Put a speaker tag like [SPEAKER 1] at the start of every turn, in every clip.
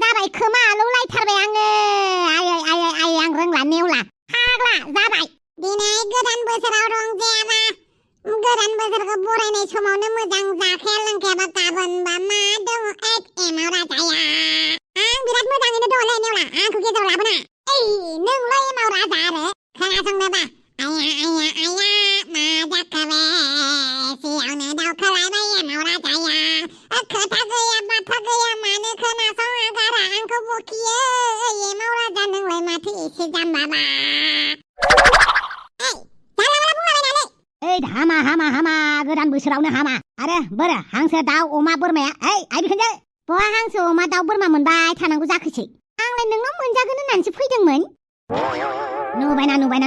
[SPEAKER 1] जाबाय खोमा लौलायथारबाय आङो आय आं रोंला नेवला फाग्ला जाबाय दिनै गोदान बोसोराव रंजायाबा गोदान बोसोरखौ बरायनाय समावनो मोजां जाखाया लोंखायाबा गाबोनबा मा दङ 8 एमाव राजाया आं बिराद मोजाङैनो दङलै नेवला आंखौ गेजेराव लाबोना नोंल' एमाव राजा आरो खोनासंनोबा आया मा जाखोबे सियावनो दावखोलायबाय एमाव राजाया खोथा गैया बाथ्रा गैया मानो खोनासं आगारा आंखौ बखियो एमाव राजा नोंलाय माथो एसे जाम्बाबा हामा गोदान बोसोरावनो हामा आरो बोरो हांसो दाउ अमा बोरमाया आइ बिखुनजो बहा हांसो अमा दाउ बोरमा मोनबाय थानांगौ जाखोसै आंलाय नोंनाव मोनजागोन होननानैसो फैदोंमोन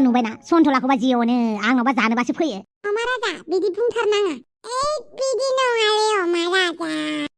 [SPEAKER 1] नुबायना सन्थलाखौबा जिअनो आंनावबा जानोबासो फैयो अमा राजा बिदि बुंथारनाङा बिदि नङालै अमा राजा